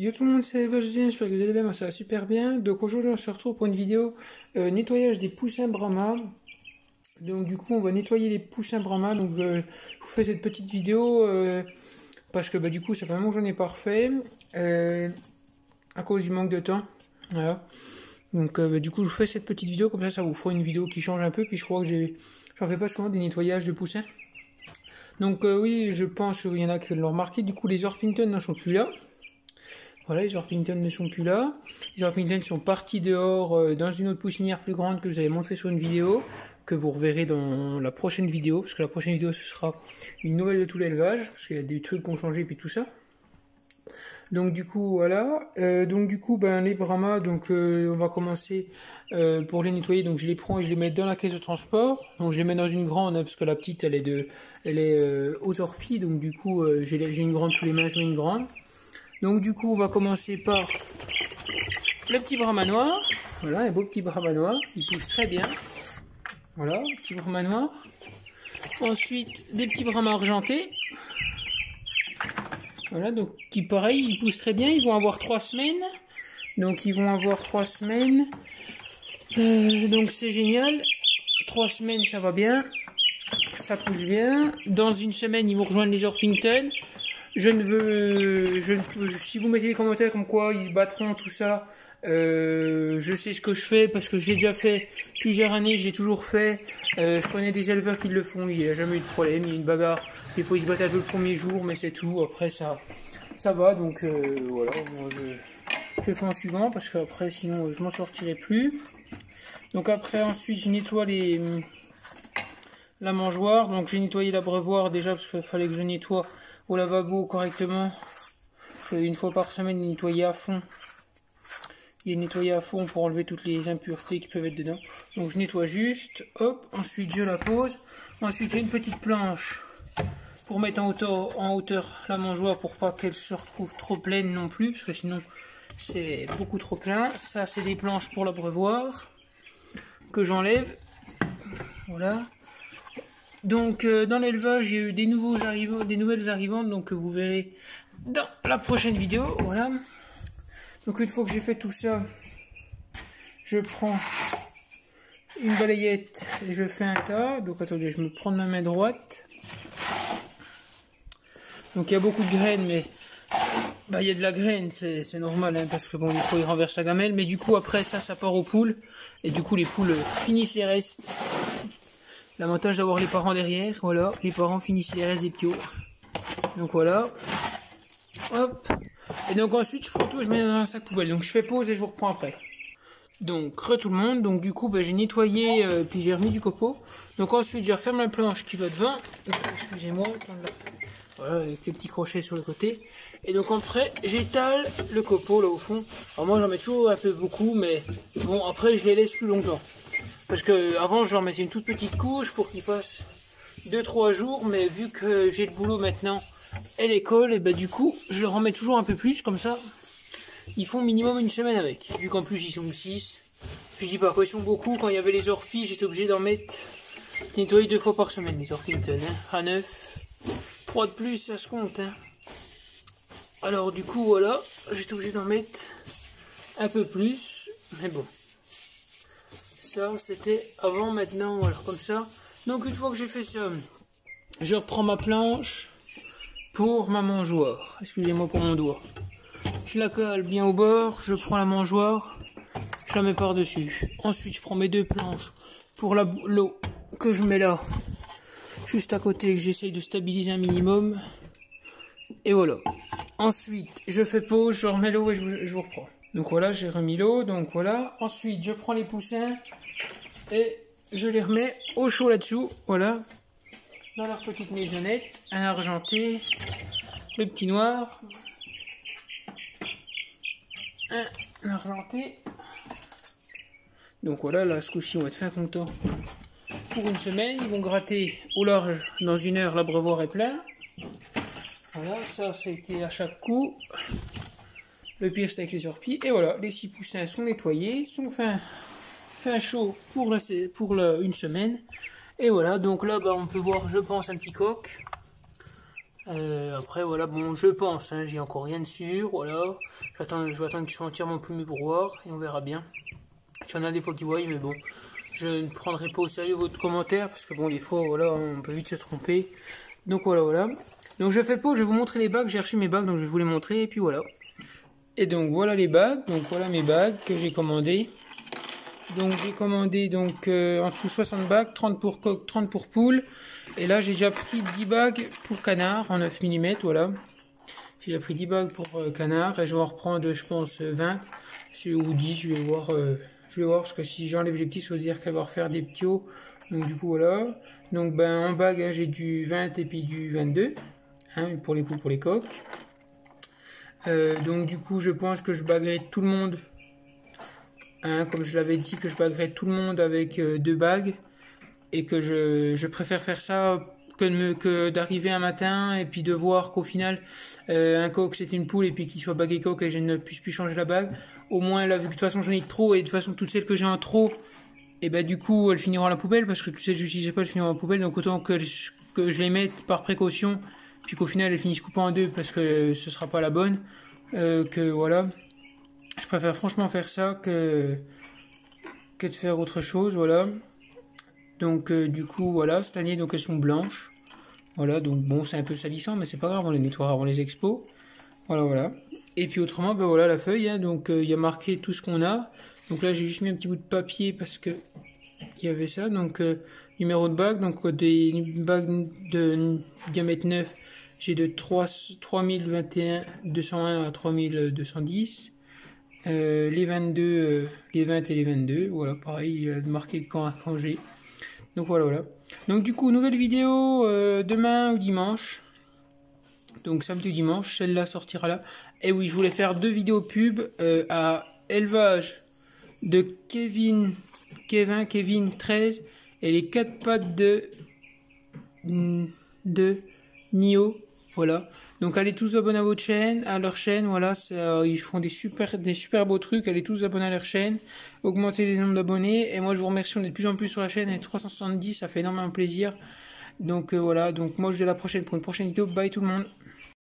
Yo tout le monde, c'est Vachien, j'espère que vous allez bien, moi ça va super bien. Donc aujourd'hui on se retrouve pour une vidéo nettoyage des poussins Brahma. Donc du coup on va nettoyer les poussins Brahma, donc je vous fais cette petite vidéo parce que du coup ça fait un moment que j'en ai pas refait à cause du manque de temps. Voilà. Donc du coup je vous fais cette petite vidéo, comme ça vous fera une vidéo qui change un peu, puis je crois que j'en fais pas souvent des nettoyages de poussins. Donc oui, je pense qu'il y en a qui l'ont remarqué, du coup les Orpington ne sont plus là. Voilà, les Orpington ne sont plus là. Les Orpington sont partis dehors dans une autre poussinière plus grande que je vous avais montré sur une vidéo, que vous reverrez dans la prochaine vidéo, parce que la prochaine vidéo ce sera une nouvelle de tout l'élevage, parce qu'il y a des trucs qui ont changé et puis tout ça. Donc du coup voilà, les Brahma, on va commencer pour les nettoyer. Donc je les prends et je les mets dans la caisse de transport. Donc je les mets dans une grande, parce que la petite elle est aux orpilles, donc du coup j'ai une grande sous les mains, je mets une grande. Donc du coup on va commencer par le petit Brahma noir. Voilà, un beau petit Brahma noir, il pousse très bien. Voilà, petit Brahma noir. Ensuite des petits Brahma argentés. Voilà, donc qui pareil, ils poussent très bien, ils vont avoir 3 semaines. Donc ils vont avoir 3 semaines. Donc c'est génial. 3 semaines ça va bien. Ça pousse bien. Dans une semaine ils vont rejoindre les Orpington. Si vous mettez des commentaires comme quoi ils se battront, tout ça, je sais ce que je fais parce que je l'ai déjà fait plusieurs années, j'ai toujours fait. Je connais des éleveurs qui le font, il n'y a jamais eu de problème, il y a une bagarre. Des fois ils se battent un peu le premier jour, mais c'est tout. Après ça va. Donc voilà, moi je fais en suivant parce qu'après sinon je m'en sortirai plus. Donc après ensuite je nettoie la mangeoire. Donc j'ai nettoyé l'abreuvoir déjà parce qu'il fallait que je nettoie au lavabo correctement. Une fois par semaine, nettoyer à fond. Il est nettoyé à fond pour enlever toutes les impuretés qui peuvent être dedans. Donc je nettoie juste, hop, ensuite je la pose. Ensuite j'ai une petite planche pour mettre en hauteur la mangeoire pour pas qu'elle se retrouve trop pleine non plus, parce que sinon c'est beaucoup trop plein. Ça c'est des planches pour l'abreuvoir que j'enlève. Voilà. Donc dans l'élevage, il y a eu des nouvelles arrivantes, donc vous verrez dans la prochaine vidéo. Voilà. Donc une fois que j'ai fait tout ça, je prends une balayette et je fais un tas. Donc attendez, je me prends de ma main droite. Donc il y a beaucoup de graines, mais il y a de la graine, c'est normal, hein, parce que bon, il faut y renverser la gamelle. Mais du coup après ça part aux poules, et du coup les poules finissent les restes. L'avantage d'avoir les parents derrière, voilà, les parents finissent les restes des piots. Donc voilà. Hop. Et donc ensuite je prends tout et je mets dans un sac poubelle. Donc je fais pause et je vous reprends après. Donc tout le monde, donc du coup j'ai nettoyé puis j'ai remis du copeau. Donc ensuite je referme la planche qui va devant. Excusez-moi, voilà, avec les petits crochets sur le côté. Et donc après j'étale le copeau là au fond. Alors moi j'en mets toujours un peu beaucoup, mais bon après je les laisse plus longtemps. Parce que avant je leur mettais une toute petite couche pour qu'ils fassent 2-3 jours, mais vu que j'ai le boulot maintenant et l'école, et du coup je leur en mets toujours un peu plus, comme ça ils font minimum une semaine avec. Vu qu'en plus ils sont 6, je dis pas quoi, ils sont beaucoup. Quand il y avait les orpilles, j'étais obligé d'en mettre, nettoyer 2 fois par semaine les Orpington, hein, à 9. 3 de plus ça se compte, hein. Alors du coup voilà, j'étais obligé d'en mettre un peu plus, mais bon. Ça c'était avant, maintenant voilà comme ça. Donc une fois que j'ai fait ça, je reprends ma planche pour ma mangeoire. Excusez-moi pour mon doigt. Je la colle bien au bord, je prends la mangeoire, je la mets par dessus. Ensuite je prends mes 2 planches pour l'eau que je mets là, juste à côté, que j'essaye de stabiliser un minimum. Et voilà. Ensuite je fais pause, je remets l'eau et je vous reprends. Donc voilà, j'ai remis l'eau, donc voilà. Ensuite, je prends les poussins et je les remets au chaud là-dessous, voilà. Dans leur petite maisonnette, un argenté, le petit noir, un argenté. Donc voilà, là, ce coup-ci, on va être fin content. Pour une semaine, ils vont gratter au large, dans 1 heure, l'abreuvoir est plein. Voilà, ça a été à chaque coup. Le pire c'est avec les orpilles. Et voilà, les 6 poussins sont nettoyés, sont fin chaud pour une semaine. Et voilà, donc là on peut voir, je pense, un petit coq. Après voilà, bon je pense, hein, j'ai encore rien de sûr, voilà. Je vais attendre qu'ils soient entièrement plumés pour voir et on verra bien. Il y en a des fois qui voient, mais bon, je ne prendrai pas au sérieux votre commentaire parce que bon, des fois, voilà, on peut vite se tromper. Donc voilà. Donc je fais pas, je vais vous montrer les bagues. J'ai reçu mes bagues, donc je vais vous les montrer et puis voilà. Et donc voilà les bagues. Donc voilà mes bagues que j'ai commandées. Donc j'ai commandé donc en dessous 60 bagues, 30 pour coq, 30 pour poule. Et là j'ai déjà pris 10 bagues pour canard en 9 mm, voilà. J'ai déjà pris 10 bagues pour canard et je vais en reprendre je pense 20 ou 10, je vais voir. Je vais voir parce que si j'enlève les petits, ça veut dire qu'elle va refaire des petits hauts. Donc du coup voilà. Donc ben en bague hein, j'ai du 20 et puis du 22 hein, pour les poules, pour les coqs. Donc du coup je pense que je baguerai tout le monde. Hein, comme je l'avais dit que je baguerai tout le monde avec 2 bagues. Et que je préfère faire ça que d'arriver un matin et puis de voir qu'au final un coq c'est une poule et puis qu'il soit bagué coq et je ne puisse plus changer la bague. Au moins là vu que de toute façon j'en ai trop et de toute façon toutes celles que j'ai en trop et ben du coup elles finiront à la poubelle parce que toutes celles que j'utilisais pas elles finiront à la poubelle, donc autant que je les mette par précaution puis qu'au final elles finissent coupées en deux parce que ce sera pas la bonne, que voilà, je préfère franchement faire ça que de faire autre chose, voilà. Donc du coup voilà, cette année donc elles sont blanches. Voilà, donc bon c'est un peu salissant mais c'est pas grave, on les nettoiera avant les expos. Voilà. Et puis autrement ben voilà la feuille, hein, donc il y a marqué tout ce qu'on a. Donc là j'ai juste mis un petit bout de papier parce que il y avait ça. Donc numéro de bague, donc des bagues de diamètre 9, j'ai de 3021 201 à 3210. Les 22, les 20 et les 22, voilà pareil, il y a marqué quand à ranger. Donc voilà. Donc du coup, nouvelle vidéo demain ou dimanche. Donc samedi ou dimanche, celle-là sortira là. Et oui, je voulais faire 2 vidéos pub à élevage de Kevin 13 et les 4 pattes de Nio. Voilà. Donc allez tous abonner à votre chaîne, à leur chaîne, voilà, ils font des super beaux trucs, allez tous abonner à leur chaîne, augmentez les nombres d'abonnés, et moi je vous remercie, on est de plus en plus sur la chaîne, et 370, ça fait énormément plaisir. Donc voilà, donc moi je vous dis à la prochaine pour une prochaine vidéo, bye tout le monde.